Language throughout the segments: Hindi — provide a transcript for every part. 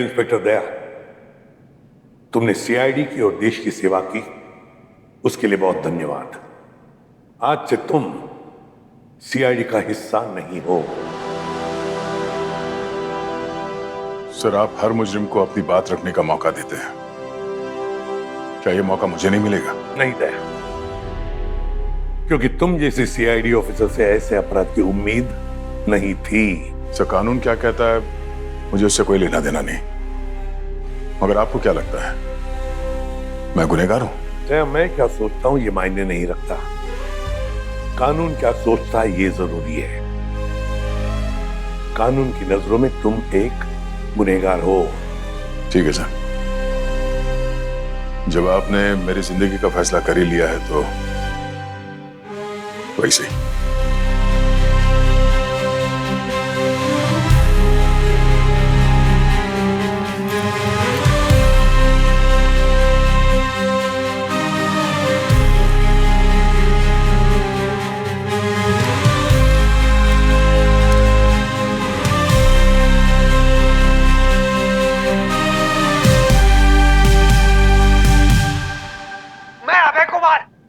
इंस्पेक्टर दया, तुमने सीआईडी की और देश की सेवा की, उसके लिए बहुत धन्यवाद। आज से तुम सीआईडी का हिस्सा नहीं हो। सर, आप हर मुजरिम को अपनी बात रखने का मौका देते हैं, क्या यह मौका मुझे नहीं मिलेगा? नहीं दया, क्योंकि तुम जैसे सीआईडी ऑफिसर से ऐसे अपराध की उम्मीद नहीं थी। सर, कानून क्या कहता है मुझे उससे कोई लेना देना नहीं, मगर आपको क्या लगता है मैं गुनहगार हूं? दया, मैं क्या सोचता हूं ये मायने नहीं रखता, कानून क्या सोचता है ये जरूरी है। कानून की नजरों में तुम एक गुनहगार हो। ठीक है सर, जब आपने मेरी जिंदगी का फैसला कर ही लिया है तो वैसे ही।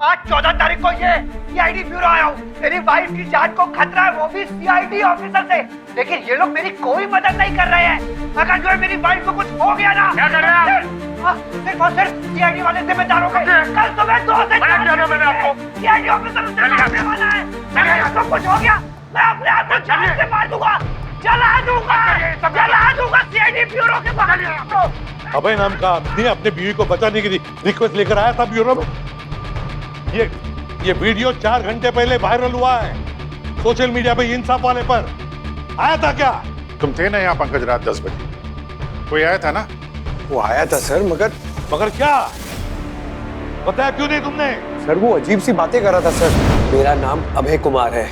आज 14 तारीख को ये सीआईडी ब्यूरो आया हूँ। मेरी वाइफ की जान को खतरा है, वो भी सीआईडी ऑफिसर से। लेकिन ये लोग मेरी कोई मदद नहीं कर रहे हैं। अगर जो है मेरी वाइफ को कुछ हो गया ना, क्या कर रहे हैं आप? सिर्फ और सिर्फ सीआईडी वाले जिम्मेदार हो गए। कल सुबह 2 से 4 सीआईडी ऑफिसर से लड़ने वाला है। अगर तो कुछ हो गया मैं अपने आप को जान से मार दूंगा, जला दूंगा सीआईडी ब्यूरो के बाहर। अभय नाम का आदमी अपने बीवी को बचाने की रिक्वेस्ट लेकर आया था ब्यूरो में। ये वीडियो 4 घंटे पहले वायरल हुआ है सोशल मीडिया पे, इंसाफ वाले पर। आया था क्या? तुम थे ना यहाँ पंकज रात 10 बजे? कोई आया था ना? वो आया था सर, मगर क्या बताया क्यों नहीं तुमने? सर वो अजीब सी बातें कर रहा था सर। मेरा नाम अभय कुमार है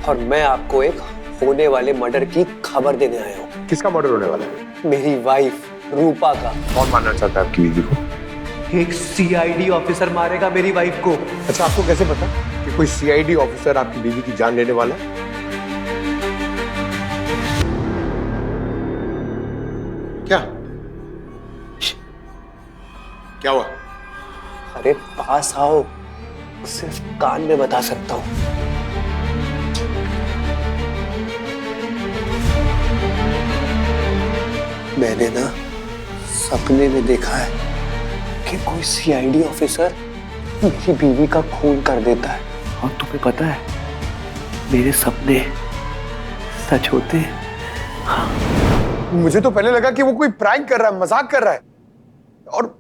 और मैं आपको एक होने वाले मर्डर की खबर देने आया हूँ। किसका मर्डर होने वाला है? मेरी वाइफ रूपा का। कौन मारना चाहता है आपकी बीवी को? एक सीआईडी ऑफिसर मारेगा मेरी वाइफ को। अच्छा, आपको कैसे पता कि कोई सीआईडी ऑफिसर आपकी बीवी की जान लेने वाला है? क्या हुआ? अरे पास आओ, सिर्फ कान में बता सकता हूँ। मैंने ना सपने में देखा है कि कोई सीआईडी ऑफिसर मेरी बीवी का खून कर देता है। और तुम्हें पता है मेरे सपने सच होते हैं। हाँ। मुझे तो पहले लगा कि वो कोई प्रैंक कर रहा है, मजाक कर रहा है, और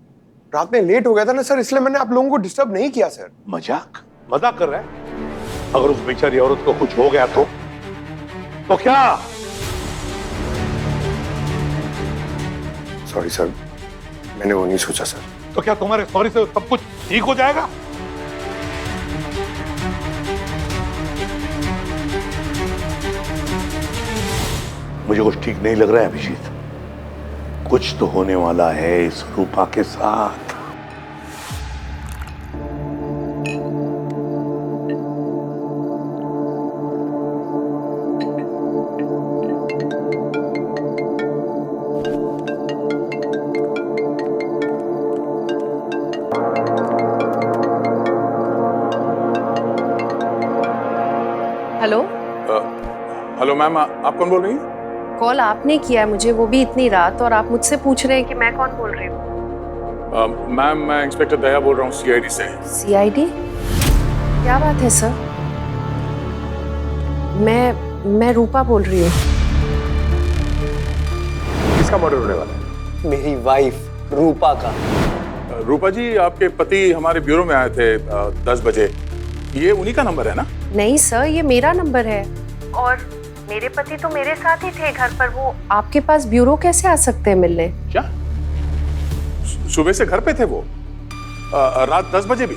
रात में लेट हो गया था ना सर, इसलिए मैंने आप लोगों को डिस्टर्ब नहीं किया सर। मजाक कर रहा है? अगर उस बेचारी औरत को कुछ हो गया तो क्या? सॉरी सर, मैंने वो नहीं सोचा सर। तो क्या तुम्हारे सॉरी से सब कुछ ठीक हो जाएगा? मुझे कुछ ठीक नहीं लग रहा है अभिजीत। कुछ तो होने वाला है इस रूपा के साथ। हेलो। हेलो मैम, आप कौन बोल रही हैं? कॉल आपने किया है मुझे, वो भी इतनी रात, और आप मुझसे पूछ रहे हैं कि मैं कौन बोल रही हूँ। मैम, मैं इंस्पेक्टर दया बोल रहा हूँ सीआईडी से। सीआईडी? क्या बात है सर? मैं रूपा बोल रही हूँ। किसका मर्डर होने वाला है? मेरी वाइफ रूपा का। रूपा जी, आपके पति हमारे ब्यूरो में आए थे 10 बजे। ये उन्हीं का नंबर है ना? नहीं सर, ये मेरा नंबर है, और मेरे पति तो मेरे साथ ही थे घर पर। वो आपके पास ब्यूरो कैसे आ सकते हैं मिलने? क्या सुबह से घर पे थे वो? रात 10 बजे भी?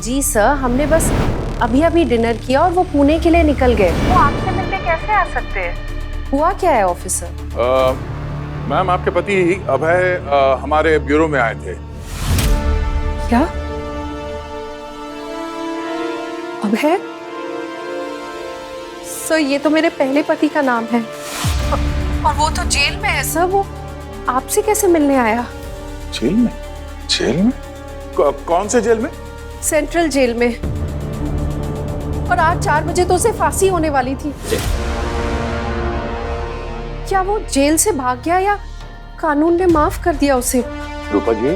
जी सर, हमने बस अभी अभी डिनर किया और वो पुणे के लिए निकल गए। वो आपसे मिलने कैसे आ सकते हैं? हुआ क्या है ऑफिसर? मैम, आपके पति अभय हमारे ब्यूरो में आए थे। क्या? अभय? सर, ये तो मेरे पहले पति का नाम है, और वो तो जेल में है सर। आपसे कैसे मिलने आया? जेल में? जेल में? कौन से जेल में? सेंट्रल जेल में। और आज 4 बजे तो उसे फांसी होने वाली थी। क्या वो जेल से भाग गया या कानून ने माफ कर दिया उसे? रूपा जी,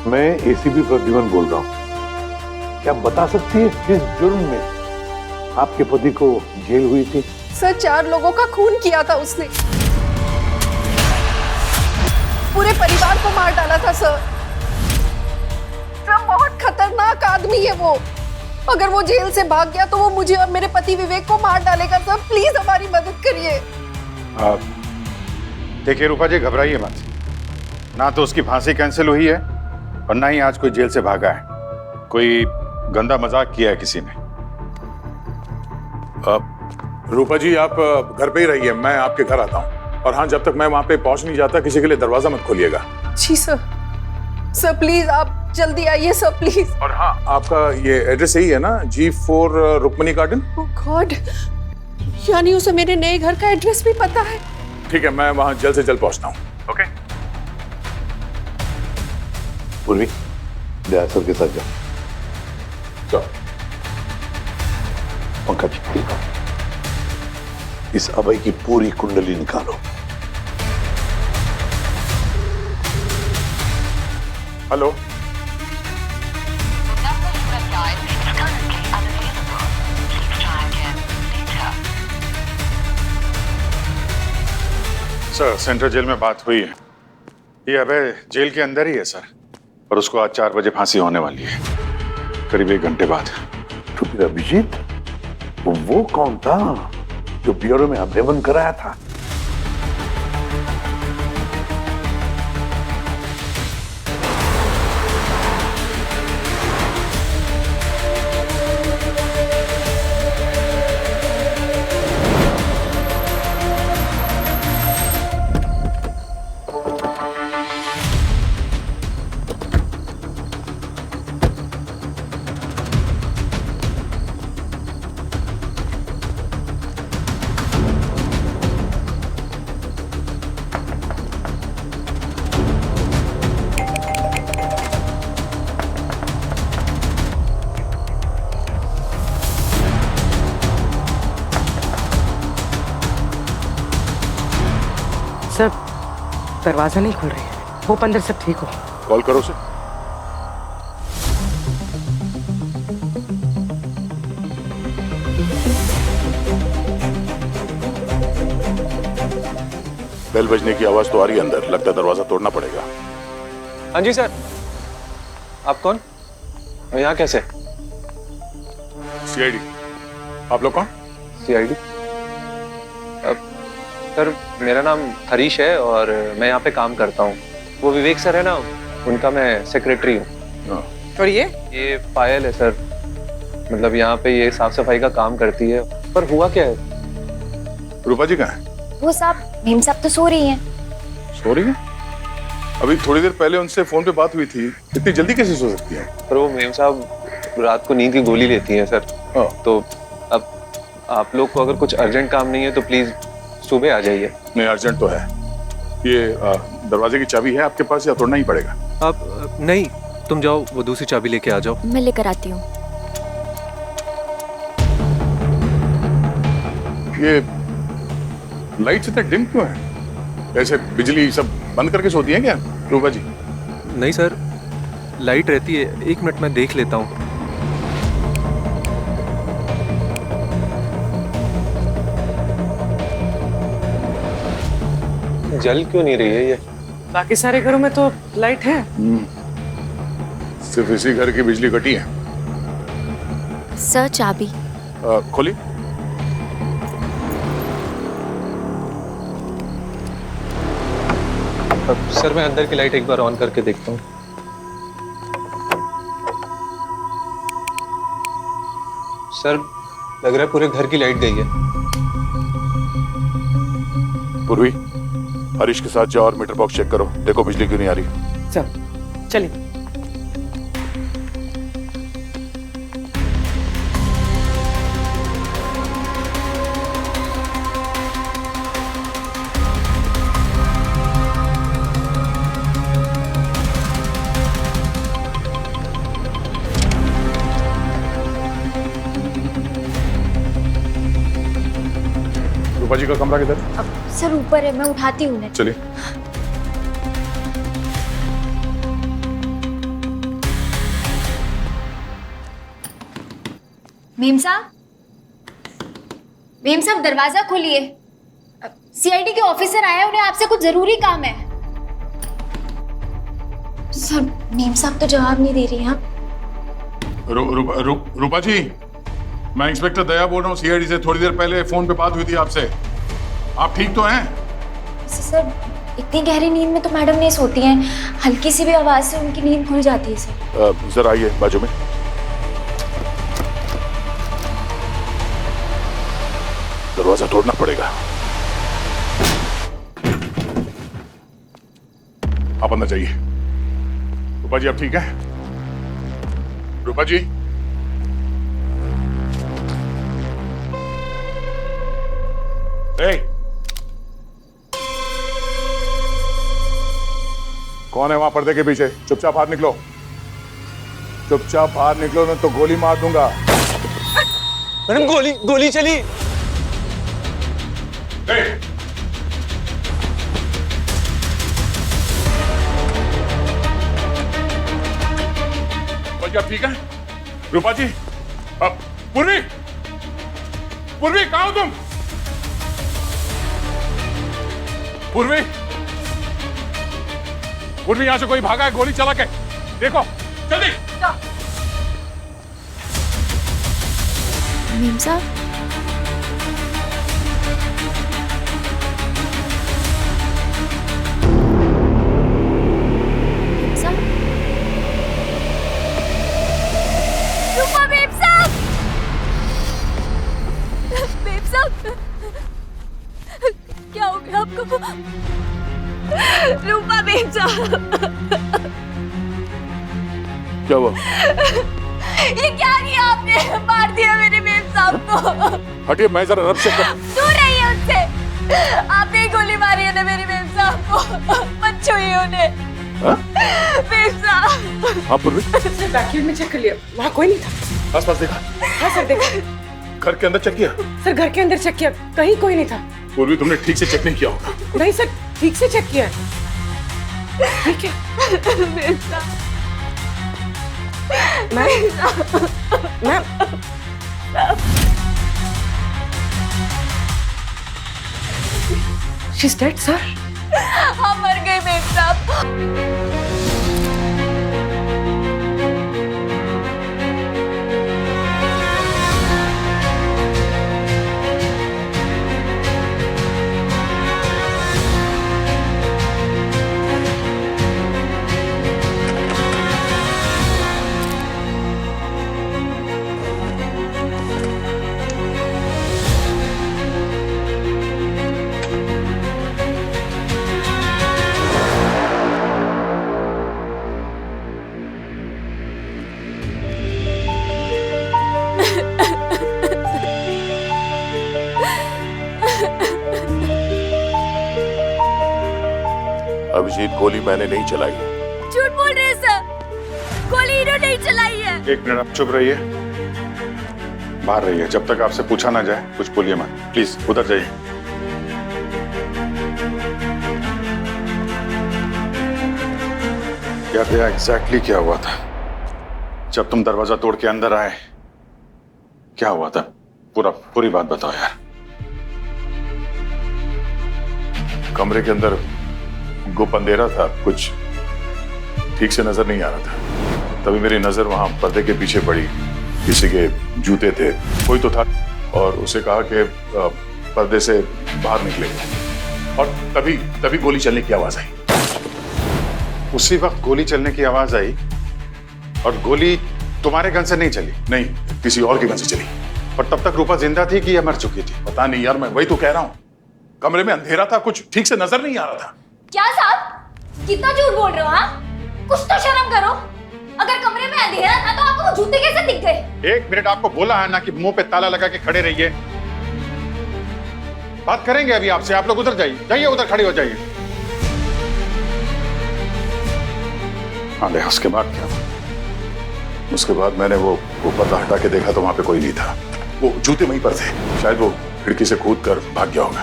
मैं एसीपी प्रद्युमन बोल रहा हूँ। क्या बता सकती है किस जुर्म में आपके पति को जेल हुई थी? सर, 4 लोगों का खून किया था उसने। पूरे परिवार को मार डाला था सर। बहुत खतरनाक आदमी है वो। अगर वो जेल से भाग गया तो वो मुझे और मेरे पति विवेक को मार डालेगा। सर प्लीज हमारी मदद करिए। देखिए रूपा जी, घबराइए मत। ना तो उसकी फांसी कैंसिल हुई है और ना ही आज कोई जेल से भागा है। कोई गंदा मजाक किया है किसी ने। रूपा जी, आप घर पे ही रहिए, मैं आपके घर आता हूँ। और हाँ, जब तक मैं वहां पे पहुंच नहीं जाता किसी के लिए दरवाजा मत खोलिएगा। जी सर। सर प्लीज आप जल्दी आइए सर, प्लीज। और हाँ, आपका ये एड्रेस यही है ना, G4 रुक्मणी गार्डन? ओह गॉड, यानी उसे मेरे नए घर का एड्रेस भी पता है। ठीक है, मैं वहां जल्द से जल्द पहुंचता हूँ। ओके? पूर्वी, दया सर के साथ जाओ। चलो। पंकज, इस अभय की पूरी कुंडली निकालो। हेलो, सर, सेंट्रल जेल में बात हुई है। ये अभय जेल के अंदर ही है सर, और उसको आज 4 बजे फांसी होने वाली है, करीब 1 घंटे बाद। तो फिर अभिजीत, वो कौन था जो ब्यूरो में हमने बंद कराया था? सर, दरवाजा नहीं खुल रही है। होप अंदर सब ठीक हो। कॉल करो उसे। बेल बजने की आवाज तो आ रही है अंदर, लगता है दरवाजा तोड़ना पड़ेगा। हाँ जी सर। आप कौन और यहाँ कैसे? सीआईडी। आप लोग कौन? सीआईडी? सर मेरा नाम हरीश है और मैं यहाँ पे काम करता हूँ। वो विवेक सर है ना, उनका मैं सेक्रेटरी हूँ। और ये पायल है सर, मतलब यहाँ पे ये साफ सफाई का काम करती है। पर हुआ क्या है? रूपा जी कहाँ है? वो साहब, मेम साहब तो सो रही हैं। सो रही है? अभी थोड़ी देर पहले उनसे फोन पे बात हुई थी, इतनी जल्दी कैसे सो सकती है? पर वो मेम साहब रात को नींद की गोली लेती हैं सर। तो अब आप लोग को अगर कुछ अर्जेंट काम नहीं है तो प्लीज सुबह आ जाइए। नहीं, अर्जेंट तो है। ये दरवाजे की चाबी है आपके पास या तोड़ना ही पड़ेगा? आप नहीं, तुम जाओ, वो दूसरी चाबी लेके आ जाओ। मैं लेकर आती हूँ। ये लाइट्स इतने डिम क्यों है? ऐसे बिजली सब बंद करके सोती है क्या रूपा जी? नहीं सर, लाइट रहती है। 1 मिनट में देख लेता हूँ। जल क्यों नहीं रही है ये? बाकी सारे घरों में तो लाइट है। सिर्फ इसी घर की बिजली कटी है। सर चाबी। खोली। सर मैं अंदर की लाइट एक बार ऑन करके देखता हूँ। सर लग रहा है पूरे घर की लाइट गई है। पूर्वी, हरीश के साथ जाओ और मीटर बॉक्स चेक करो, देखो बिजली क्यों नहीं आ रही। चल चलिए। रूपा जी का कमरा किधर? अब सर ऊपर है, मैं उठाती हूँ उन्हें। चलिए। मेम साहब, दरवाजा खोलिए। सीआईडी के ऑफिसर आए हैं, उन्हें आपसे कुछ जरूरी काम है। सर मेम साहब तो जवाब नहीं दे रही हैं। रूपा जी, मैं इंस्पेक्टर दया बोल रहा हूँ सीआईडी से। थोड़ी देर पहले फोन पे बात हुई थी आपसे। आप ठीक तो हैं? सर इतनी गहरी नींद में तो मैडम नहीं सोती हैं, हल्की सी भी आवाज से उनकी नींद खुल जाती है सर। जरा आइए बाजू में। दरवाजा तोड़ना पड़ेगा। आप अंदर जाइए। रूपा जी आप ठीक है? रूपा जी, कौन है वहां पर्दे के पीछे? चुपचाप बाहर निकलो, चुपचाप बाहर निकलो, नहीं तो गोली मार दूंगा। मैडम गोली चली। क्या ठीक है? रूपा जी, अब पूर्वी कहाँ हो तुम? पूर्वी यहां से कोई भागा है गोली चला के? देखो जल्दी। मेम साहब, क्या हो गया आपको? रूपा मेम साहब, क्या हुआ? ये क्या किया आपने? मार दिया मेरे मेम साहब को। हटिए, मैं जरा रब से दूर रहिए उनसे। आपने ही गोली मारी है ना मेरे मेम साहब को, मत छूइए उन्हें। मेम साहब। हाँ पूर्वी, सर बैकयार्ड में चेक कर लिया, वहाँ कोई नहीं था। आसपास देखा? हाँ सर देखा। घर के अंदर चेक किया? सर घर के अंदर चेक किया, कहीं कोई नहीं था। पूर्वी तुमने ठीक से चेक नहीं किया होगा। नहीं सर, ठीक से चेक किया है। ठीक है। मैं She's dead, sir. हम मर गए मेम साहब। अभिजीत, गोली मैंने नहीं चलाई। झूठ बोल रहे हैं सर, गोली इन्होंने नहीं चलाई है। एक मिनट, आप चुप रहिए, बाहर रहिए। जब तक आपसे पूछा ना जाए कुछ बोलिए मत, प्लीज उधर जाइए। याद है एग्जैक्टली क्या हुआ था जब तुम दरवाजा तोड़ के अंदर आए? क्या हुआ था? पूरी बात बताओ यार। कमरे के अंदर गुप अंधेरा था, कुछ ठीक से नजर नहीं आ रहा था। तभी मेरी नजर वहां पर्दे के पीछे पड़ी। किसी के जूते थे, कोई तो था, और उसे कहा कि पर्दे से बाहर निकले, और तभी गोली चलने की आवाज आई। उसी वक्त गोली चलने की आवाज आई, और गोली तुम्हारे गन से नहीं चली? नहीं, किसी और की गन से चली। और तब तक रूपा जिंदा थी कि या मर चुकी थी? पता नहीं यार, मैं वही तो कह रहा हूँ। कमरे में अंधेरा था, कुछ ठीक से नजर नहीं आ रहा था। क्या साहब, कितना झूठ बोल रहे हो? हाँ, कुछ तो शर्म करो। अगर कमरे में अंधेरा था तो आपको वो जूते कैसे दिख गए? एक मिनट, आपको बोला है ना कि मुंह पे ताला लगा के खड़े रहिए। बात करेंगे अभी आपसे। आप लोग उधर जाइए, उधर खड़े हो जाइए। हाँ ले, उसके बाद क्या? उसके बाद मैंने वो पर्दा हटा के देखा तो वहां पे कोई नहीं था। वो जूते वहीं पर थे, शायद वो खिड़की से कूद कर भाग गया होगा।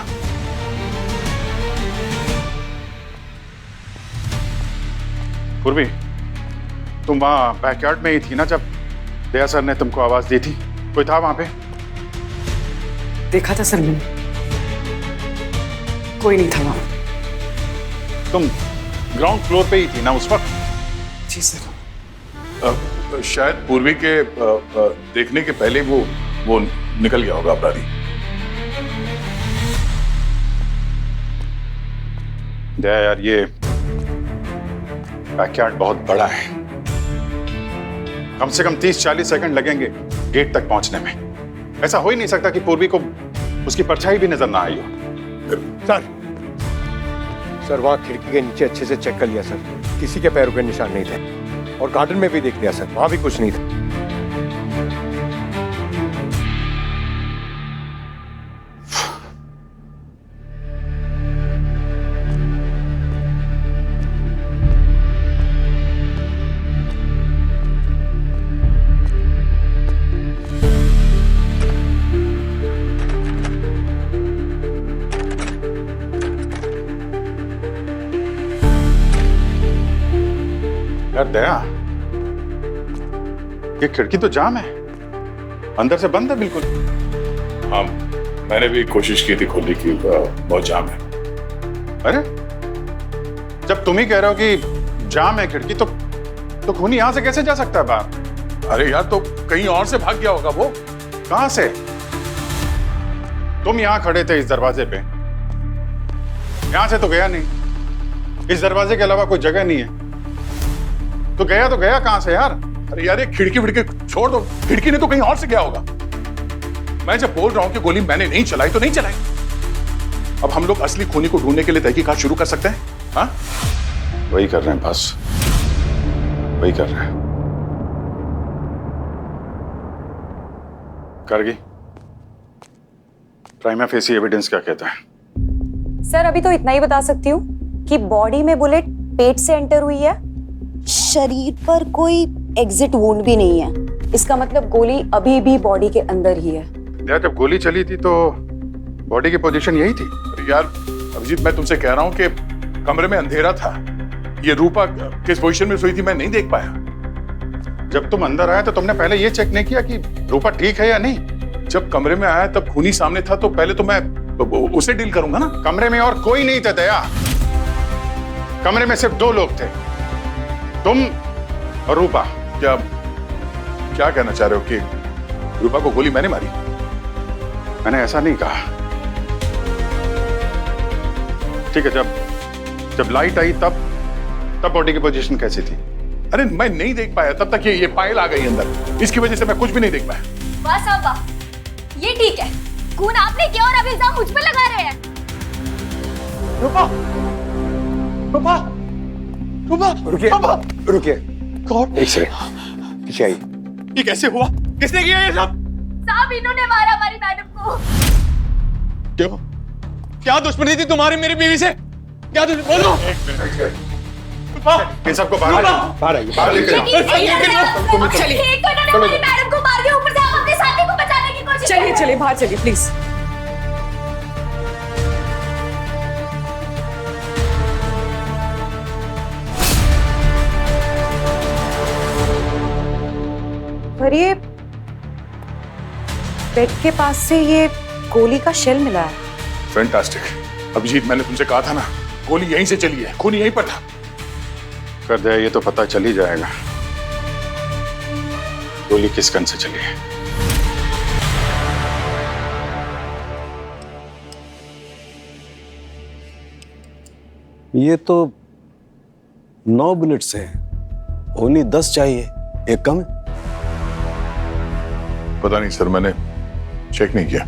पूर्वी, तुम वहां बैकयार्ड में ही थी ना जब दया सर ने तुमको आवाज दी थी? कोई था वहां पे? देखा था सर मैंने, कोई नहीं था वहां। तुम ग्राउंड फ्लोर पे ही थी ना उस वक्त? जी सर। शायद पूर्वी के देखने के पहले वो निकल गया होगा अपराधी। दया यार, ये बैकयार्ड बहुत बड़ा है, कम से कम 30-40 सेकंड लगेंगे गेट तक पहुंचने में। ऐसा हो ही नहीं सकता कि पूर्वी को उसकी परछाई भी नजर ना आई हो। सर वहां खिड़की के नीचे अच्छे से चेक कर लिया सर, किसी के पैरों के निशान नहीं थे, और गार्डन में भी देख लिया सर, वहां भी कुछ नहीं था। यार दया, ये खिड़की तो जाम है, अंदर से बंद है बिल्कुल। हाँ, मैंने भी कोशिश की थी खोलने की, बहुत जाम है। अरे जब तुम ही कह रहे हो कि जाम है खिड़की, तो खूनी यहां से कैसे जा सकता है बाहर? अरे यार, तो कहीं और से भाग गया होगा वो। कहां से? तुम यहां खड़े थे इस दरवाजे पे, यहां से तो गया नहीं। इस दरवाजे के अलावा कोई जगह नहीं है, तो गया कहां से यार? अरे यार, ये खिड़की विड़की छोड़ दो, खिड़की ने तो कहीं और से गया होगा। मैं जब बोल रहा हूं कि गोली मैंने नहीं चलाई तो नहीं चलाई। अब हम लोग असली खूनी को ढूंढने के लिए तहकीकात शुरू कर सकते हैं। हाँ, वही कर रहे हैं, बस वही कर रहे हैं। करगी, प्राइमा फेसी एविडेंस क्या कहता है? सर अभी तो इतना ही बता सकती हूँ कि बॉडी में बुलेट पेट से एंटर हुई है, शरीर पर कोई एग्जिट वुंड भी नहीं है। इसका मतलब गोली अभी भी बॉडी के अंदर ही है। यार जब गोली चली थी तो बॉडी की पोजीशन यही थी। अरे यार अभिजीत, मैं तुमसे कह रहा हूं कि कमरे में अंधेरा था, ये रूपा किस पोजीशन में सोई थी मैं नहीं देख पाया। जब तुम अंदर आए तो तुमने पहले ये चेक नहीं किया कि रूपा ठीक है या नहीं? जब कमरे में आया तब खूनी सामने था, तो पहले तो मैं उसे डील करूंगा ना। कमरे में और कोई नहीं था दया, कमरे में सिर्फ 2 लोग थे, तुम और रूपा। क्या कहना चाह रहे हो कि रूपा को गोली मैंने मारी? मैंने ऐसा नहीं कहा। ठीक है, जब लाइट आई तब बॉडी की पोजीशन कैसी थी? अरे मैं नहीं देख पाया, तब तक ये पायल आ गई अंदर, इसकी वजह से मैं कुछ भी नहीं देख पाया। बस अब ये ठीक है, खून आपने किया और अब इल्जाम मुझ पे लगा रहे हैं। रूपा, रूपा, रूपा, रुकिए। कौन? एक सेकंड, पीछे आई। ये कैसे हुआ? किसने किया ये सब? साहब इन्होंने मारा हमारी मैडम को। क्यों? क्या दुश्मनी थी तुम्हारी मेरी बीवी से? क्या दुश्मनी? बोलो। इन सबको बाहर आइए, बाहर लेकर जाओ। चलिए, हमारी मैडम को मार दिया, ऊपर से आप अपने साथी को बचाने की कोशिश। चलिए बाहर चलिए प्लीज। पर ये बेड के पास से ये गोली का शेल मिला है। फैंटास्टिक। अभिजीत, मैंने तुमसे कहा था ना, गोली यहीं से चली है, खून यहीं पर था। कर दे, ये तो पता चल ही जाएगा गोली किस गन से चली है। ये तो 9 बुलेट्स हैं, ओनली 10 चाहिए, एक कम है। पता नहीं सर, मैंने चेक नहीं किया।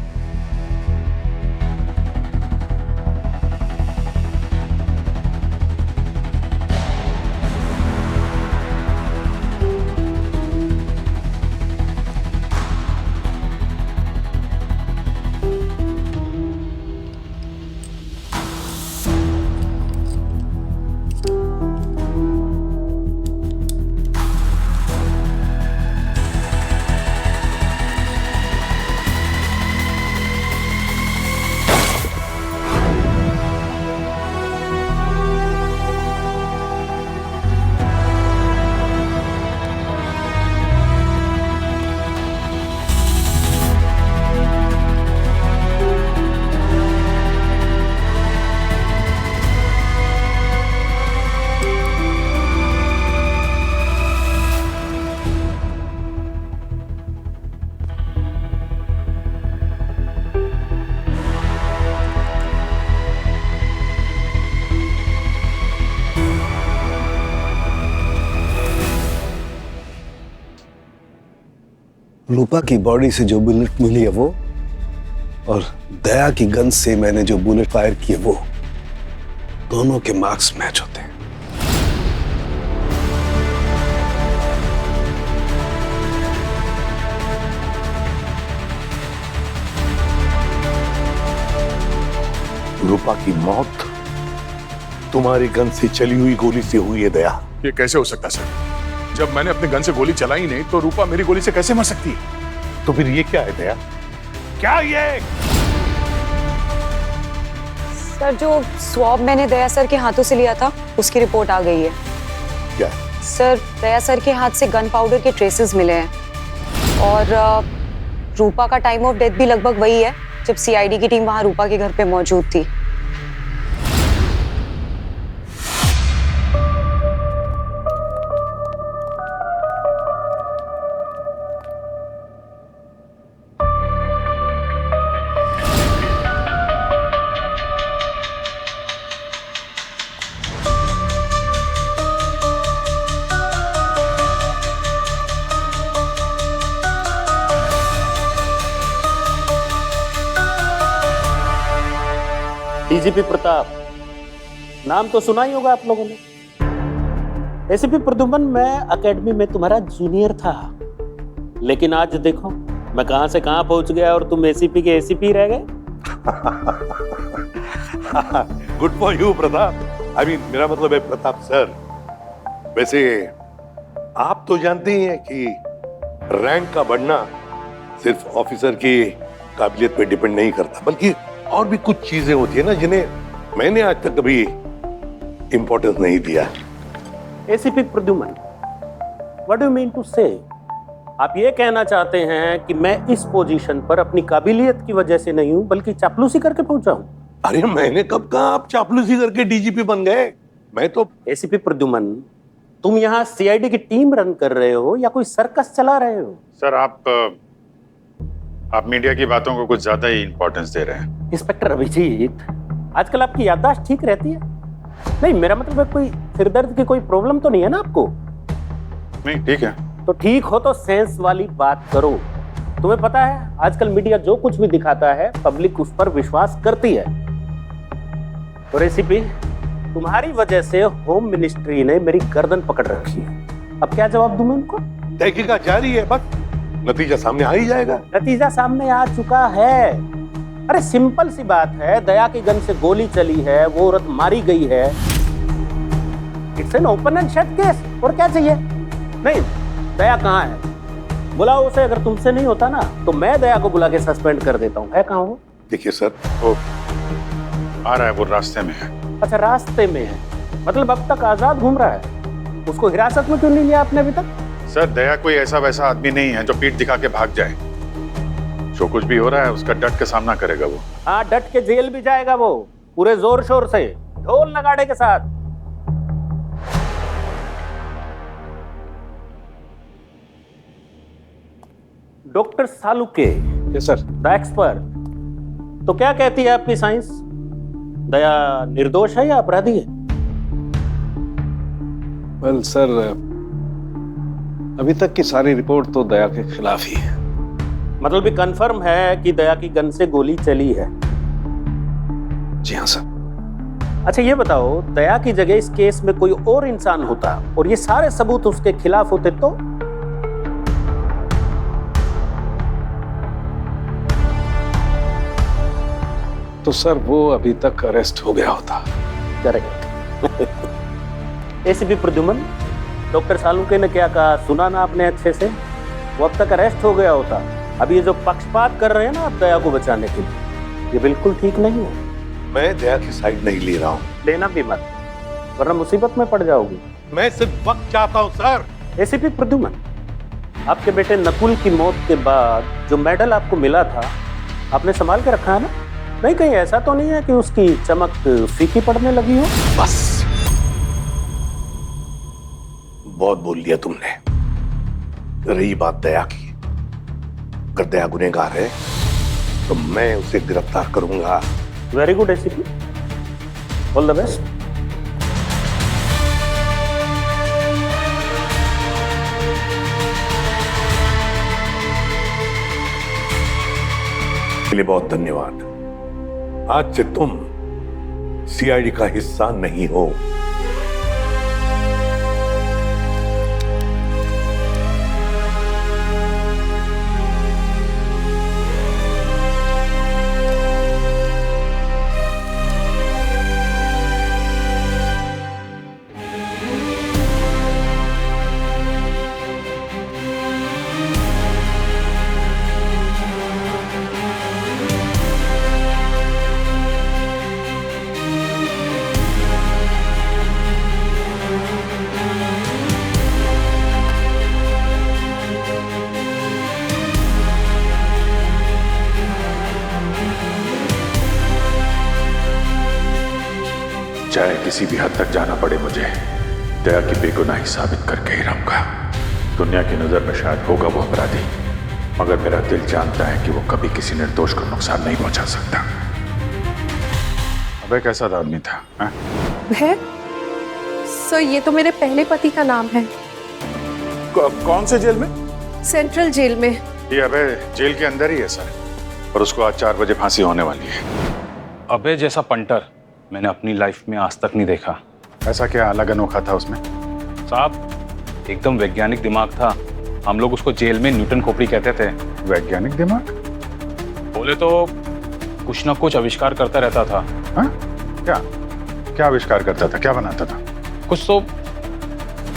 रूपा की बॉडी से जो बुलेट मिली है वो, और दया की गन से मैंने जो बुलेट फायर किए वो, दोनों के मार्क्स मैच होते हैं। रूपा की मौत तुम्हारी गन से चली हुई गोली से हुई है दया। ये कैसे हो सकता सर? जब मैंने अपनी गन से गोली चलाई नहीं तो रूपा मेरी गोली से कैसे मर सकती है? तो फिर ये क्या है दया? क्या ये? सर जो स्वॉब मैंने दया सर के हाथों से लिया था उसकी रिपोर्ट आ गई है। क्या? सर दया सर के हाथ से गन पाउडर के ट्रेसेस मिले हैं और रूपा का टाइम ऑफ डेथ भी लगभग वही है जब सीआईडी की टीम वहां रूपा के घर पे मौजूद थी। डीजीपी प्रताप, नाम तो सुना ही होगा आप लोगों ने। एसीपी प्रद्युमन, मैं एकेडमी में तुम्हारा जूनियर था, लेकिन आज देखो मैं कहां से कहां पहुंच गया और तुम एसीपी के एसीपी रह गए। Good for you Pratap. I mean मेरा मतलब है प्रताप सर, वैसे आप तो जानते ही हैं कि रैंक का बढ़ना सिर्फ ऑफिसर की काबिलियत पे डिपेंड नहीं करता, बल्कि और भी कुछ चीजें होती है ना जिन्हें मैंने आज तक कभी इंपॉर्टेंस नहीं दिया। ACP Pradyuman, what do you mean to say? आप ये कहना चाहते हैं कि मैं इस पोजीशन पर अपनी काबिलियत की वजह से नहीं हूं बल्कि चापलूसी करके पहुंचा हूं? अरे मैंने कब कहा आप चापलूसी करके डीजीपी बन गए? मैं तो एसीपी प्रद्युमन, तुम यहाँ सीआईडी की टीम रन कर रहे हो या कोई सर्कस चला रहे हो? सर आप मीडिया की बातों को कुछ ज्यादा ही इंपॉर्टेंस दे रहे हैं। इंस्पेक्टर अभिजीत, आजकल आपकी याददाश्त ठीक रहती है? नहीं, मेरा मतलब है कोई सिरदर्द की कोई प्रॉब्लम तो नहीं है ना आपको? नहीं, ठीक है। तो ठीक हो तो सेंस वाली बात करो। तुम्हें पता है आजकल मीडिया जो कुछ भी दिखाता है पब्लिक उस पर विश्वास करती है। और एसीपी, तुम्हारी वजह से होम मिनिस्ट्री ने मेरी गर्दन पकड़ रखी है। अब क्या जवाब दूं मैं उनको? तहकीकात जारी है, बस नतीजा सामने आ ही जाएगा। नतीजा सामने आ चुका है। अरे सिंपल सी बात है, दया की गन से गोली चली है, वो औरत मारी गई है। It's an open and shut case. और क्या चाहिए? नहीं, दया कहाँ है? बुलाओ उसे। अगर तुमसे नहीं होता ना तो मैं दया को बुला के सस्पेंड कर देता हूँ। है कहाँ वो? देखिए सर, वो आ रहा है, वो रास्ते में है। अच्छा, रास्ते में है, मतलब अब तक आजाद घूम रहा है। उसको हिरासत में क्यों नहीं लिया आपने अभी तक? सर दया कोई ऐसा वैसा आदमी नहीं है जो पीठ दिखा के भाग जाए। जो कुछ भी हो रहा है उसका डट के सामना करेगा वो। हाँ, डट के जेल भी जाएगा वो, पूरे जोर शोर से, ढोल नगाड़े के साथ। Doctor Saluke, yes sir, the expert, तो क्या कहती है आपकी साइंस? दया निर्दोष है या अपराधी है? वेल सर, अभी तक की सारी रिपोर्ट तो दया के खिलाफ ही है। मतलब भी कंफर्म है कि दया की गन से गोली चली है? जी हाँ सर। अच्छा ये बताओ, दया की जगह इस केस में कोई और इंसान होता और ये सारे सबूत उसके खिलाफ होते तो सर वो अभी तक अरेस्ट हो गया होता। करेक्ट। एसीपी प्रद्युमन, डॉक्टर सालुके ने क्या कहा सुना ना आपने अच्छे से? वो अब तक अरेस्ट हो गया होता। अभी ये जो पक्षपात कर रहे हैं ना आप दया को बचाने के लिए, ये बिल्कुल ठीक नहीं है। मैं दया की साइड नहीं ले रहा हूँ। लेना भी मत, वरना मुसीबत में पड़ जाओगी। मैं सिर्फ वक्त चाहता हूँ सर। एसीपी प्रद्युमन, आपके बेटे नकुल की मौत के बाद जो मेडल आपको मिला था आपने संभाल के रखा है ना? नहीं, कहीं ऐसा तो नहीं है कि उसकी चमक फीकी पड़ने लगी हो? बस बहुत बोल लिया तुमने। रही बात दया की, अगर दया गुनहगार है तो मैं उसे गिरफ्तार करूंगा। Very good ACP, all the best. लिए बहुत धन्यवाद। आज से तुम सीआईडी का हिस्सा नहीं हो। चाहे किसी भी हद तक जाना पड़े मुझे, दया की बेगुनाही साबित करके ही रहूंगा। दुनिया की नजर में शायद होगा वो अपराधी, मगर मेरा दिल जानता है कि वो कभी किसी निर्दोष को नुकसान नहीं पहुंचा सकता। अबे कैसा आदमी था? है सर, ये तो मेरे पहले पति का नाम है। कौन से जेल में? सेंट्रल जेल में। ये अबे जेल के अंदर ही है सर, और उसको आज 4 बजे फांसी होने वाली है। अबे जैसा पंटर मैंने अपनी लाइफ में आज तक नहीं देखा। ऐसा क्या अलग अनोखा था उसमें? साहब एकदम वैज्ञानिक दिमाग था। हम लोग उसको जेल में न्यूटन खोपड़ी कहते थे। वैज्ञानिक दिमाग? बोले तो कुछ ना कुछ आविष्कार करता रहता था। हाँ? क्या क्या आविष्कार करता था? क्या बनाता था? कुछ तो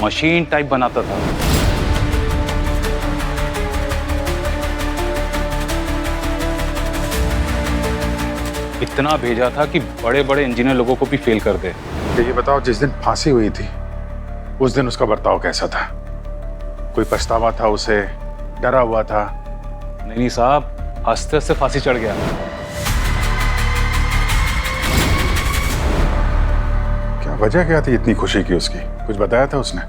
मशीन टाइप बनाता था। इतना भेजा था कि बड़े बड़े इंजीनियर लोगों को भी फेल कर दे। ये बताओ, जिस दिन फांसी हुई थी उस दिन उसका बर्ताव कैसा था? कोई पछतावा था उसे? डरा हुआ था? नहीं साहब, हंसते हंसते फांसी चढ़ गया। क्या वजह क्या थी इतनी खुशी की उसकी? कुछ बताया था उसने?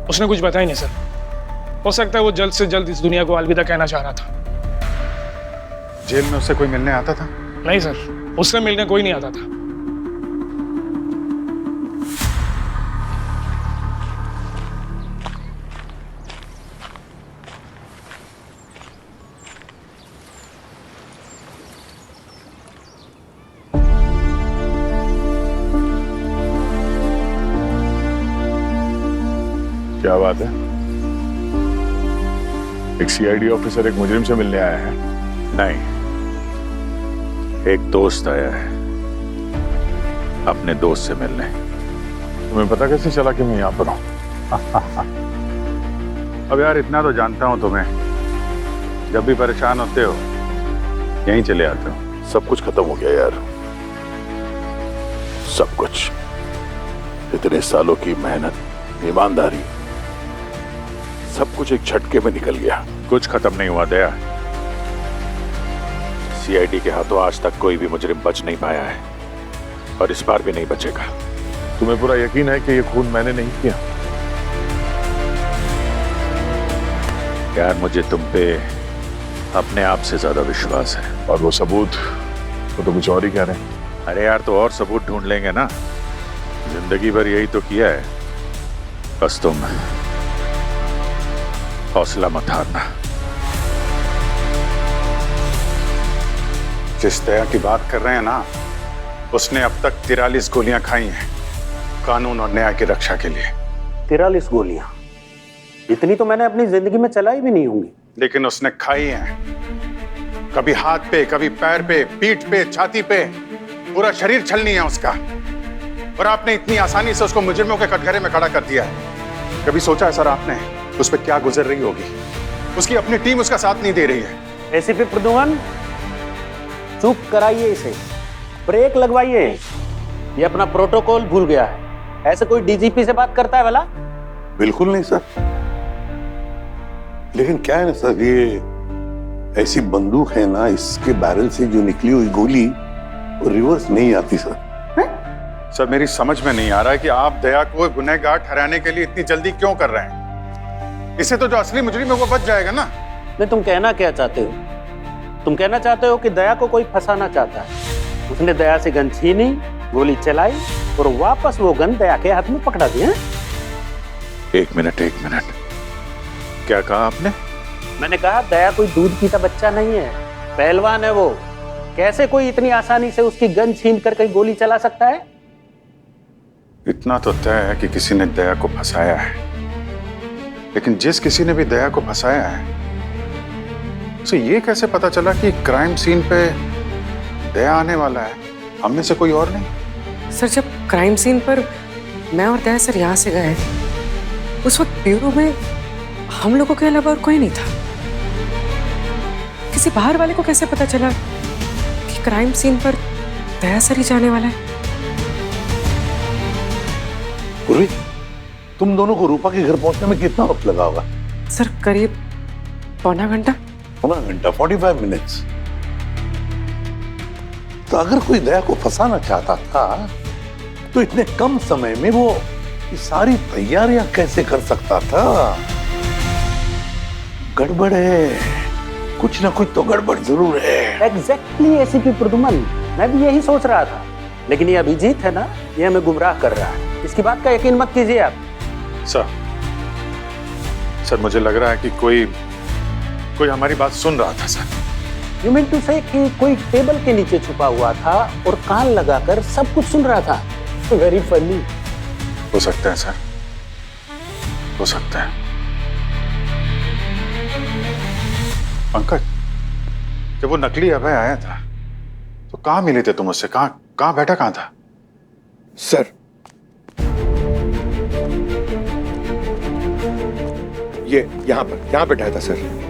उसने कुछ बताया नहीं सर। हो सकता है वो जल्द से जल्द इस दुनिया को अलविदा कहना चाह रहा था। जेल में उससे कोई मिलने आता था? नहीं सर, उससे मिलने कोई नहीं आता था। क्या बात है? एक सीआईडी ऑफिसर एक मुजरिम से मिलने आया है? नहीं, एक दोस्त आया है अपने दोस्त से मिलने। तुम्हें पता कैसे चला कि मैं यहां पर हूं? अब यार इतना तो जानता हूं तुम्हें, जब भी परेशान होते हो यहीं चले आते हो। सब कुछ खत्म हो गया यार, सब कुछ। इतने सालों की मेहनत, ईमानदारी, सब कुछ एक झटके में निकल गया। कुछ खत्म नहीं हुआ दया। सीआईडी के हाथों आज तक कोई भी मुजरिम बच नहीं पाया है, और इस बार भी नहीं बचेगा। तुम्हें पूरा यकीन है कि ये खून मैंने नहीं किया? यार मुझे तुम पे अपने आप से ज्यादा विश्वास है। और वो सबूत, वो तो कुछ और ही कह रहे हैं। अरे यार तो और सबूत ढूंढ लेंगे ना, जिंदगी भर यही तो किया है। बस तुम हौसला मत हारना। जिस दया की बात कर रहे हैं ना, उसने अब तक 43 गोलियां खाई हैं कानून और न्याय की रक्षा के लिए। 43 गोलियां? इतनी तो मैंने अपनी जिंदगी में चलाई भी नहीं होंगी। लेकिन उसने खाई हैं। कभी हाथ पे, कभी पैर पे, पीठ पे, छाती पे, पूरा शरीर छलनी है उसका। और आपने इतनी आसानी से उसको मुजरिमों के कटघरे में खड़ा कर दिया है। कभी सोचा है सर आपने उस पर क्या गुजर रही होगी? उसकी अपनी टीम उसका साथ नहीं दे रही है। एसीपी प्रद्युमन, चुप कराइए इसे, ब्रेक लगवाइए। ये अपना प्रोटोकॉल भूल गया है। ऐसे कोई डीजीपी से बात करता है भला? बिल्कुल नहीं सर। लेकिन क्या है ना सर, ये ऐसी बंदूक है ना, इसके बैरल से जो निकली हुई गोली वो रिवर्स नहीं आती सर। सर मेरी समझ में नहीं आ रहा है कि आप दया को गुनहगार ठहराने के लिए इतनी जल्दी क्यों कर रहे हैं? इससे तो जो असली मुजरिम है वो बच जाएगा ना। नहीं, तुम कहना क्या चाहते हो? तुम कहना चाहते हो कि दया को कोई फंसाना चाहता है। उसने दया से गन छीनी, गोली चलाई और वापस वो गन दया के हाथ में पकड़ा दी। एक मिनट, क्या कहा आपने? मैंने कहा दया कोई दूध पीता बच्चा नहीं है, पहलवान है वो। कैसे कोई इतनी आसानी से उसकी गन छीन कर कहीं गोली चला सकता है? इतना तो तय है कि किसी ने दया को फंसाया है, लेकिन जिस किसी ने भी दया को फंसाया है उसे ये कैसे पता चला कि क्राइम सीन पे दया आने वाला है? हम में से कोई और नहीं। सर जब क्राइम सीन पर मैं और दया सर यहाँ से गए, उस वक्त ब्यूरो में हम लोगों के अलावा और कोई नहीं था। किसी बाहर वाले को कैसे पता चला कि क्राइम सीन पर दया सर ही जाने वाला है? पूर्वी, तुम दोनों को रूपा के घर पहुंचने में कितना वक्त लगा होगा? सर करीब पौना घंटा। 45 मिनट्स। तो अगर कोई दया को फंसाना चाहता था तो इतने कम समय में वो ये सारी तैयारियां कैसे कर सकता था? गड़बड़ है, कुछ ना कुछ तो गड़बड़ जरूर है। एग्जैक्टली एसीपी प्रदुमन, मैं भी यही सोच रहा था, लेकिन ये अभिजीत है ना, ये हमें गुमराह कर रहा है। इसकी बात का यकीन मत कीजिए आप। सर मुझे लग रहा है कि कोई हमारी बात सुन रहा था सर। यू मीन टू से कि कोई टेबल के नीचे छुपा हुआ था और कान लगाकर सब कुछ सुन रहा था। Very funny. हो सकता है सर, हो सकता है। पंकज, जब वो नकली अभय आया था तो कहाँ मिले थे तुम उससे? कहाँ बैठा कहाँ था? सर ये यहाँ बैठा था सर।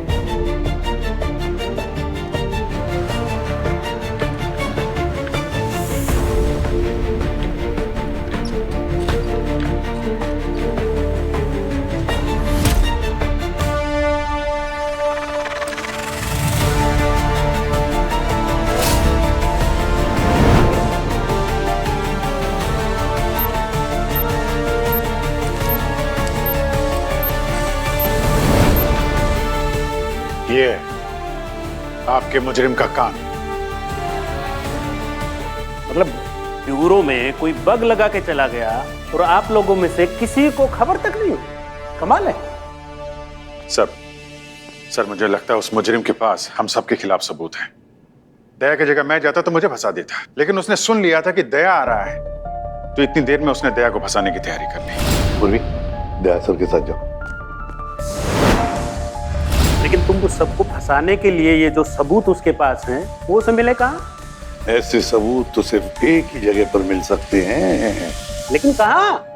ये आपके मुजरिम का काम। मतलब ब्यूरो में कोई बग लगा के चला गया और आप लोगों में से किसी को खबर तक नहीं हुई। कमाल है। सर मुझे लगता है उस मुजरिम के पास हम सबके खिलाफ सबूत हैं। दया की जगह मैं जाता तो मुझे फंसा देता, लेकिन उसने सुन लिया था कि दया आ रहा है तो इतनी देर में उसने दया को फंसाने की तैयारी कर ली। पूर्वी, दया सर के साथ जाओ। लेकिन तुम उस सबको फंसाने के लिए ये जो सबूत उसके पास हैं, वो उसे मिले कहाँ? ऐसे सबूत तो सिर्फ एक ही जगह पर मिल सकते हैं। लेकिन कहाँ?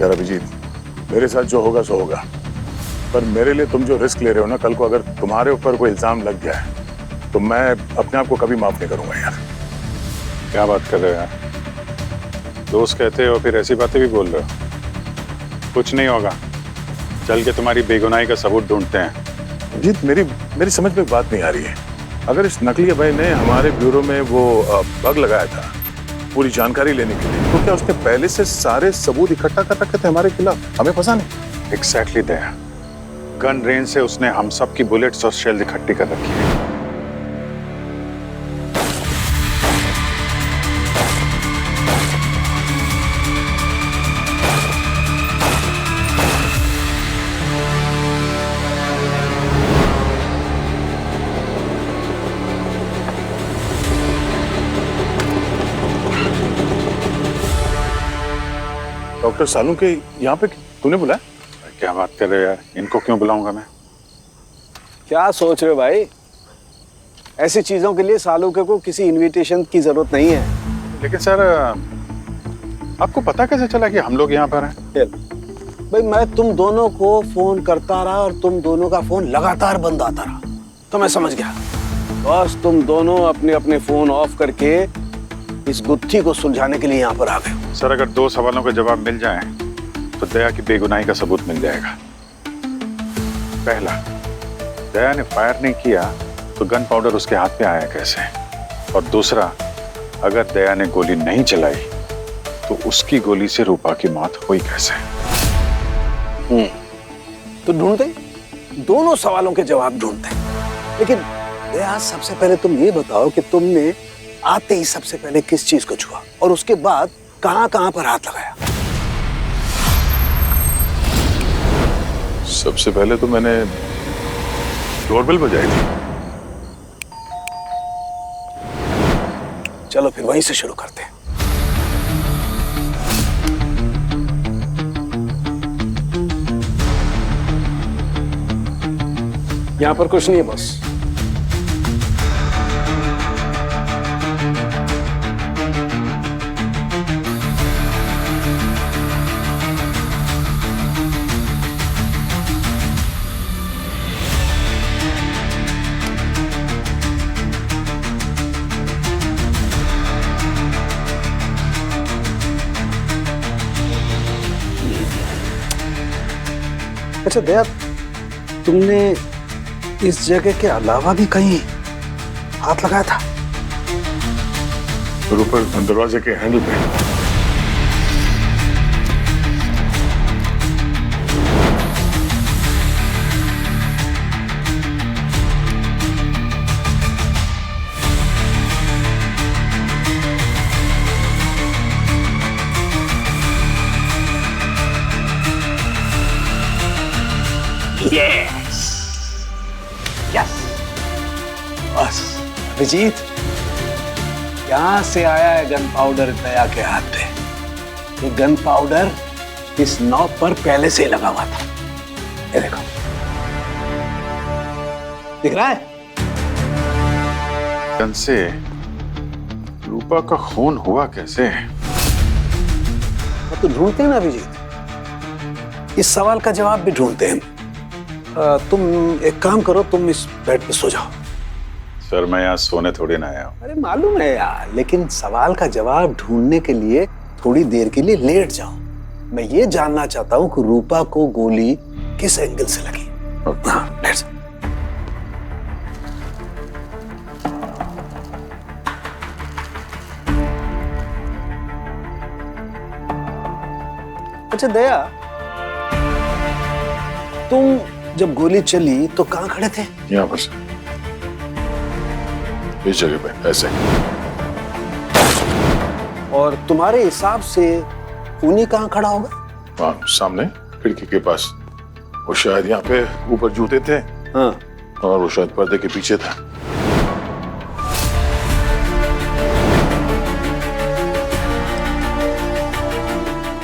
यार अभिजीत, मेरे साथ जो होगा सो होगा, पर मेरे लिए तुम जो रिस्क ले रहे हो ना, कल को अगर तुम्हारे ऊपर कोई इल्जाम लग गया है तो मैं अपने आप को कभी माफ नहीं करूंगा यार। क्या बात कर रहे हो यार? दोस्त कहते हो फिर ऐसी बातें भी बोल रहे हो? कुछ नहीं होगा, चल के तुम्हारी बेगुनाही का सबूत ढूंढते हैं। अभिजीत, मेरी समझ में बात नहीं आ रही है। अगर इस नकली भाई ने हमारे ब्यूरो में वो बग लगाया था पूरी जानकारी लेने के लिए, तो क्या उसने पहले से सारे सबूत इकट्ठा कर रखे थे हमारे खिलाफ हमें फंसाने? एग्जैक्टली दया, गन रेंज से उसने हम सब की बुलेट्स और शेल इकट्ठी कर रखी है। डॉक्टर सालू के यहाँ पे तूने बुलाया? क्या बात कर रहे हो यार, इनको क्यों बुलाऊंगा मैं? क्या सोच रहे हो भाई? ऐसी चीजों के लिए सालूके को किसी इनविटेशन की जरूरत नहीं है। लेकिन सर, आपको पता कैसे चला कि हम लोग यहाँ पर हैं? भाई मैं तुम दोनों को फोन करता रहा और तुम दोनों का फोन लगातार बंद आता रहा, तो मैं समझ गया बस तुम दोनों अपने अपने फोन ऑफ करके इस गुत्थी को सुलझाने के लिए यहाँ पर आ गए। सर, अगर 2 सवालों का जवाब मिल जाए तो दया की बेगुनाही का सबूत मिल जाएगा। पहला, दया ने फायर नहीं किया तो गन पाउडर उसके हाथ पे आया कैसे? और दूसरा, अगर दया ने गोली नहीं चलाई तो उसकी गोली से रूपा की मौत हुई कैसे? तो ढूंढते, दोनों सवालों के जवाब ढूंढते। लेकिन दया, सबसे पहले तुम ये बताओ कि तुमने आते ही सबसे पहले किस चीज को छुआ और उसके बाद कहां-कहां पर हाथ लगाया? सबसे पहले तो मैंने डोरबेल बजाई थी। चलो फिर वहीं से शुरू करते हैं। यहां पर कुछ नहीं है बॉस। अच्छा दया, तुमने इस जगह के अलावा भी कहीं हाथ लगाया था? और ऊपर दरवाजे के हैंडल पे। यस यस बस अभिजीत, यहां से आया है गन पाउडर दया के हाथ पे। ये गन पाउडर इस नॉब पर पहले से ही लगा हुआ था। ये देखो, दिख रहा है? गन से रूपा का खून हुआ कैसे? तो ढूंढते हैं ना अभिजीत, इस सवाल का जवाब भी ढूंढते हैं। तुम एक काम करो, तुम इस बेड पे सो जाओ। सर मैं यहाँ सोने थोड़ी ना आया हूँ। अरे मालूम है यार, लेकिन सवाल का जवाब ढूंढने के लिए थोड़ी देर के लिए लेट जाओ। मैं ये जानना चाहता हूँ कि रूपा को गोली किस एंगल से लगी। हाँ, लेट जाओ। अच्छा दया, तुम जब गोली चली तो कहां खड़े थे? यहाँ पर से, इस जगह पे ऐसे। और तुम्हारे हिसाब से खूनी कहां खड़ा होगा? वहाँ सामने खिड़की के पास। वो शायद यहाँ पे ऊपर जूते थे। हाँ। और वो शायद पर्दे के पीछे था।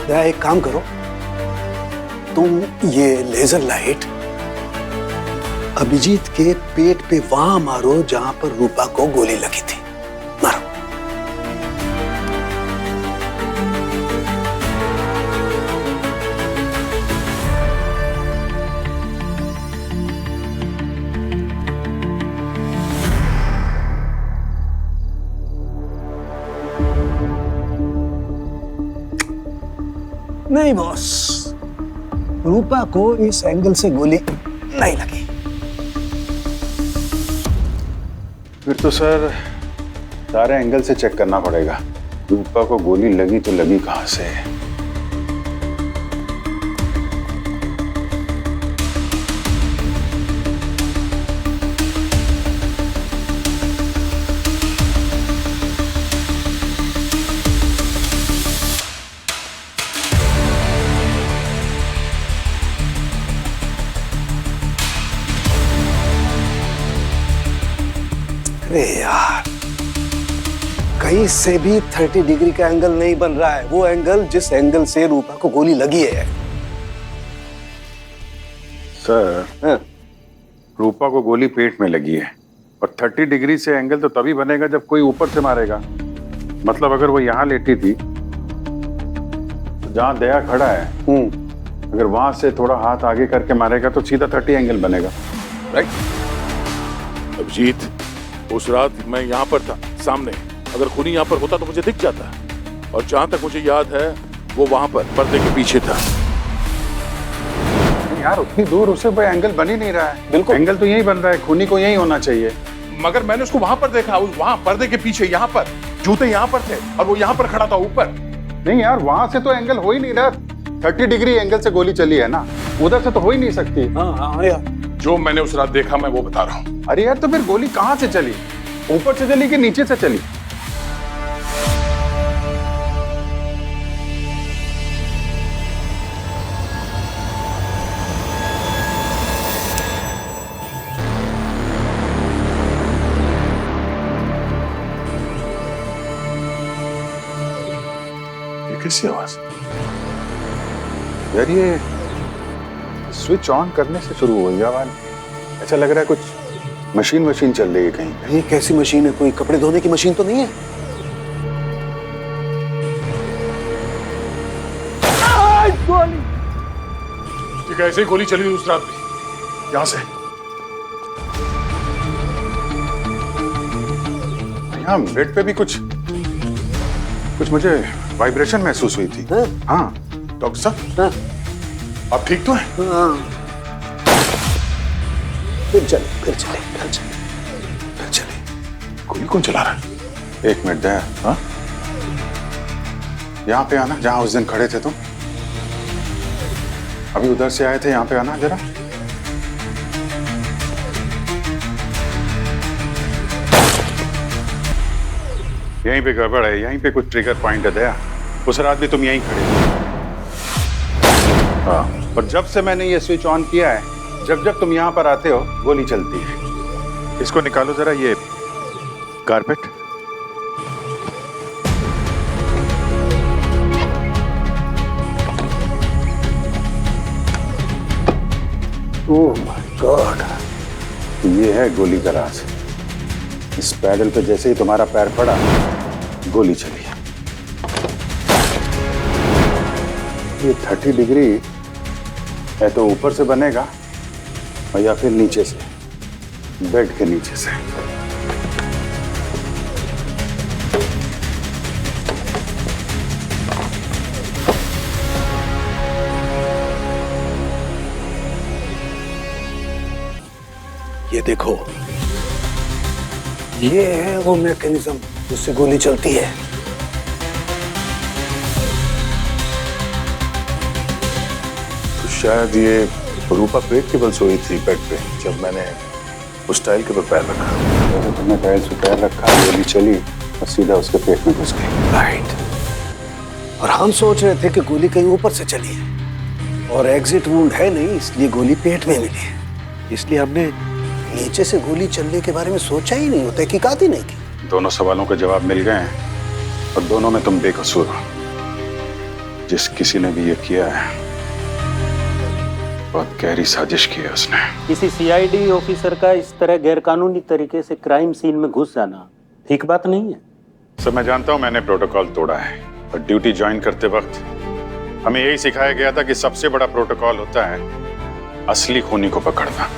दया, एक काम करो, तुम ये लेजर लाइट अभिजीत के पेट पे वहां मारो जहां पर रूपा को गोली लगी थी। मारो। नहीं बॉस, रूपा को इस एंगल से गोली नहीं लगी। फिर तो सर सारे एंगल से चेक करना पड़ेगा। रूपा को गोली लगी तो लगी कहां से? अरे यार, कहीं से भी 30 डिग्री का एंगल नहीं बन रहा है। वो एंगल जिस एंगल से रूपा को गोली लगी है। सर, रूपा को गोली पेट में लगी है और 30 डिग्री से एंगल तो तभी बनेगा जब कोई ऊपर से मारेगा। मतलब अगर वो यहाँ लेटी थी तो जहाँ दया खड़ा है, अगर वहां से थोड़ा हाथ आगे करके मारेगा तो सीधा 30 एंगल बनेगा। राइट। अभिजीत, उस रात मैं यहाँ पर था सामने। अगर खूनी यहाँ पर होता तो मुझे दिख जाता। और जहां तक मुझे याद है वो वहां पर पर्दे के पीछे था। यार उतनी दूर उसे कोई एंगल बन ही नहीं रहा है। बिल्कुल एंगल तो यही बन रहा है, खूनी को यही होना चाहिए। मगर मैंने उसको वहां पर देखा, वहां पर्दे के पीछे, यहाँ पर जूते यहाँ पर थे और वो यहाँ पर खड़ा था ऊपर। नहीं यार, वहां से तो एंगल हो ही नहीं रहा। 30 डिग्री एंगल से गोली चली है ना। उधर से तो हो ही नहीं सकती। हाँ यार, जो मैंने उस रात देखा मैं वो बता रहा हूँ। अरे यार, तो फिर गोली कहाँ से चली? ऊपर से चली कि नीचे से चली? कैसी आवाज? यार ये स्विच ऑन करने से शुरू हुई आवाज। ऐसा लग रहा है कुछ मशीन चल रही है कहीं। ये कैसी मशीन है? कोई कपड़े धोने की मशीन तो नहीं है? गोली! ठीक है, ऐसे ही गोली चली उस रात भी यहां से। यहाँ बेड पे भी कुछ मुझे वाइब्रेशन महसूस हुई थी। हाँ डॉक्टर साहब, आप ठीक तो हैं? फिर चले। गोली कौन चला रहा है? एक मिनट दया। हाँ, यहाँ पे आना, जहाँ उस दिन खड़े थे तुम। अभी उधर से आए थे, यहाँ पे आना जरा। यहीं पे गड़बड़ है, यहीं पे कुछ ट्रिगर पॉइंट है दया। उस रात भी तुम यहीं खड़े थे। हाँ, और जब से मैंने ये स्विच ऑन किया है, जब तुम यहाँ पर आते हो गोली चलती है। इसको निकालो जरा, ये कारपेट। ओह माय गॉड, ये है गोली का राज। इस पैडल पे जैसे ही तुम्हारा पैर पड़ा, गोली चली। ये 30 डिग्री है तो ऊपर से बनेगा और या फिर नीचे से, बेड के नीचे से। ये देखो, ये है वो मैकेनिज्म जिससे गोली चलती है। तो शायद ये रूपा पेट के बल सोई थी बेड पे जब मैंने उस टाइल के ऊपर पैर रखा। जैसे तुमने टाइल से पैर रखा, गोली चली और सीधा उसके पेट में घुस गई। राइट। और हम सोच रहे थे कि गोली कहीं ऊपर से चली है और एग्जिट वुंड है नहीं, इसलिए गोली पेट में मिली है। इसलिए हमने नीचे से गोली चलने के बारे में सोचा ही नहीं, तहकीकात ही नहीं की। दोनों सवालों के जवाब मिल गए हैं और दोनों में तुम बेकसूर हो। जिस किसी ने भी ये किया है, बहुत गहरी साजिश की है उसने। किसी सीआईडी ऑफिसर का इस तरह गैरकानूनी तरीके से क्राइम सीन में घुस जाना ठीक बात नहीं है। सर, मैं जानता हूं मैंने प्रोटोकॉल तोड़ा है, और ड्यूटी ज्वाइन करते वक्त हमें यही सिखाया गया था कि सबसे बड़ा प्रोटोकॉल होता है असली खूनी को पकड़ना।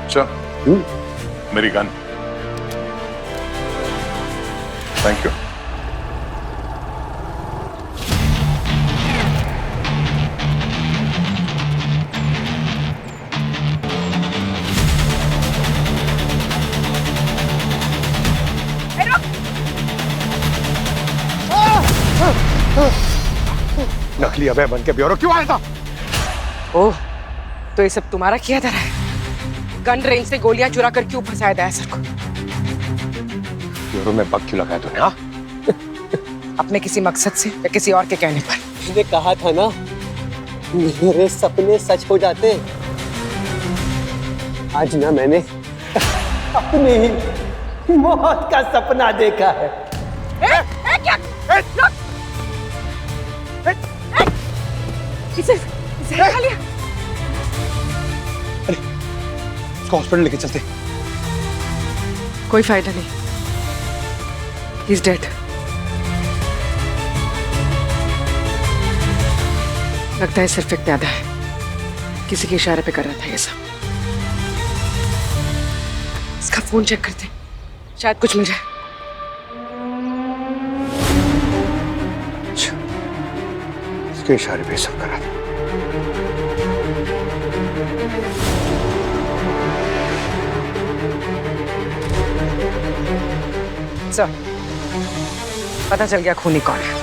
अच्छा, मेरी गन। Thank you. नकली अभय बन के ब्यूरो क्यों आया था? ओह, तो ये सब तुम्हारा किया था? गन रेंज से गोलियां चुरा कर क्यों फंसाया था सर को? ब्यूरो में बग क्यों लगाया तूने? हाँ, अपने किसी मकसद से या किसी और के कहने पर? मैंने कहा था ना, मेरे सपने सच हो जाते। आज ना मैंने अपनी ही मौत का सपना देखा है। क्या? इसे खा लिया। इसको हॉस्पिटल लेके चलते। कोई फायदा नहीं, ही इज डेड। लगता है सिर्फ एक प्यादा है, किसी के इशारे पे कर रहा था ये सब। इसका फोन चेक करते, शायद कुछ मिल जाए। इसके इशारे पे सब करा था। सर, पता चल गया खूनी कौन है।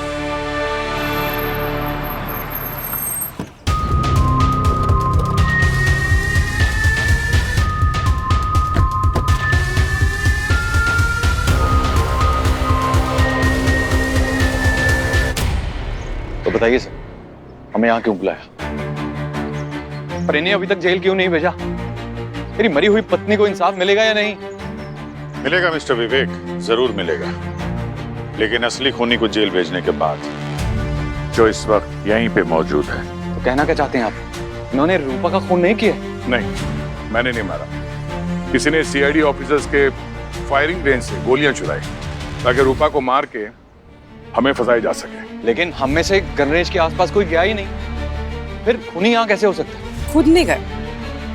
बताइए सर, हमें यहाँ क्यों बुलाया? पर इन्हें अभी तक जेल क्यों नहीं भेजा? मेरी मरी हुई पत्नी को इंसाफ मिलेगा या नहीं? मिलेगा मिस्टर विवेक, जरूर मिलेगा, लेकिन असली खूनी को जेल भेजने के बाद, जो इस वक्त यहीं पे मौजूद है। तो कहना क्या चाहते हैं आप? इन्होंने रूपा का खून नहीं किया? नहीं, मैंने नहीं मारा। किसी ने सीआईडी ऑफिसर्स के फायरिंग रेंज से गोलियां चुराई ताकि रूपा को मार के हमें फंसाया जा सके। लेकिन हम में से गन रेंज के आसपास कोई गया ही नहीं, फिर खूनी यहाँ कैसे हो सकता है? खुद नहीं गए,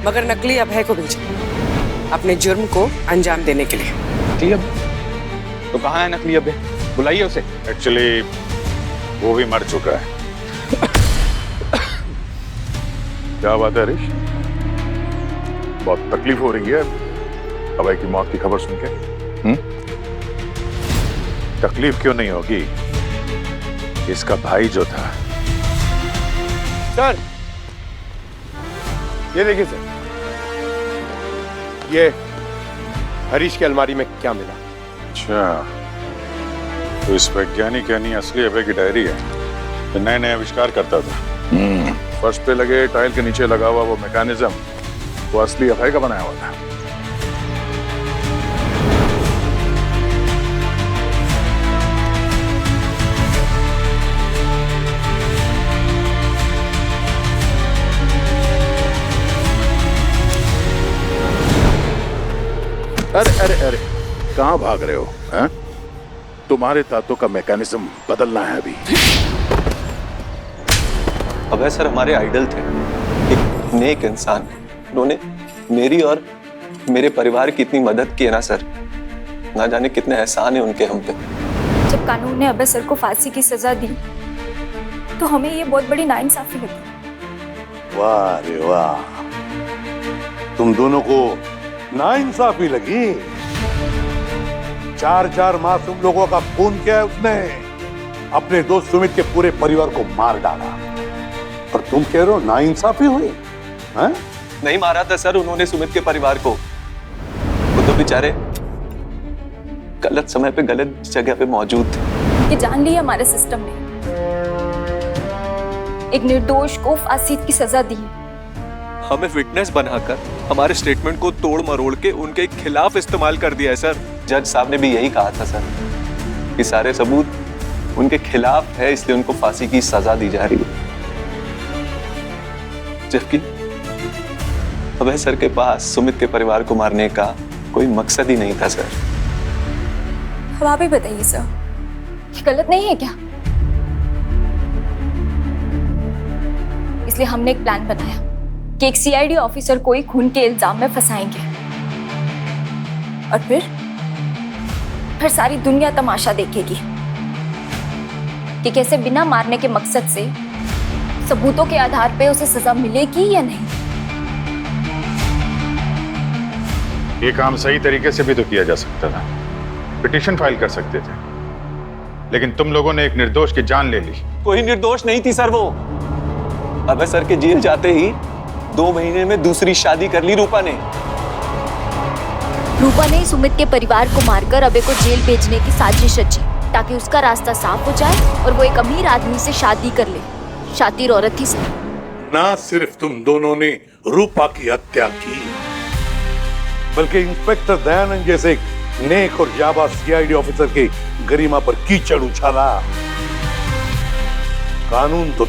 मगर नकली अभय को भेजा अपने जुर्म को अंजाम देने के लिए। नकली अभय? तो कहाँ है नकली अभय? बुलाइए उसे। एक्चुअली वो भी मर चुका है। क्या बात है हरीश, बहुत तकलीफ हो रही है अभय की मौत की खबर सुन के? तकलीफ क्यों नहीं होगी, इसका भाई जो था। सर ये देखिए सर, ये हरीश की अलमारी में क्या मिला? अच्छा, तो इस वैज्ञानिक यानी असली अभय की डायरी है। तो नए नए आविष्कार करता था। फर्श पे लगे टाइल के नीचे लगा हुआ वो मैकेनिज्म, वो असली अभय का बनाया हुआ था। अरे अरे अरे, कहाँ भाग रहे हो? हैं? तुम्हारे तातों का मैकेनिज्म बदलना है अभी। अभय सर हमारे आइडल थे, एक नेक इंसान। उन्होंने मेरी और मेरे परिवार की इतनी मदद की है ना सर, ना जाने कितने एहसान है उनके हम पे। जब कानून ने अभय सर को फांसी की सजा दी तो हमें ये बहुत बड़ी नाइंसाफी लगी। वाह रे वाह, तुम दोनों को नाइंसाफी लगी? 4 मासूम लोगों का खून किया है उसने, अपने दोस्त सुमित के पूरे परिवार को मार डाला, और तुम कह रहे हो नाइंसाफी हुई? हैं? नहीं मारा था सर उन्होंने सुमित के परिवार को, वो तो बेचारे गलत समय पे गलत जगह पे मौजूद थे। ये जान ली हमारे सिस्टम ने, एक निर्दोष को फांसी की सजा दी। हमें विटनेस बनाकर हमारे स्टेटमेंट को तोड़ मरोड़ के उनके खिलाफ इस्तेमाल कर दिया है सर। जज साहब ने भी यही कहा था सर कि सारे सबूत उनके खिलाफ है, इसलिए उनको फांसी की सजा दी जा रही है, जबकि अभय सर के पास सुमित के परिवार को मारने का कोई मकसद ही नहीं था सर। अब आप ही बताइए सर, ये गलत नहीं है क्या? इसलिए हमने एक प्लान बनाया कि एक सीआईडी ऑफिसर को ही खून के इल्जाम में फंसाएंगे, और फिर सारी दुनिया तमाशा देखेगी कि कैसे बिना मारने के मकसद से सबूतों के आधार पे उसे सजा मिलेगी या नहीं। ये काम सही तरीके से भी तो किया जा सकता था, पिटीशन फाइल कर सकते थे, लेकिन तुम लोगों ने एक निर्दोष की जान ले ली। कोई निर्दोष नहीं थी सर वो। अभय सर के जेल जाते ही 2 महीने में दूसरी शादी कर ली रूपा ने। रूपा ने सुमित के परिवार को मारकर अभय को जेल भेजने की साजिश रची ताकि उसका रास्ता साफ हो जाए और वो एक अमीर आदमी से शादी कर ले। शातिर औरत थी सर। ना सिर्फ तुम दोनों ने रूपा की हत्या की, बल्कि इंस्पेक्टर दयानंद जैसे नेक और जाबाज सीआईडी ऑफिसर की गरिमा पर कीचड़ उछाला। कानून तो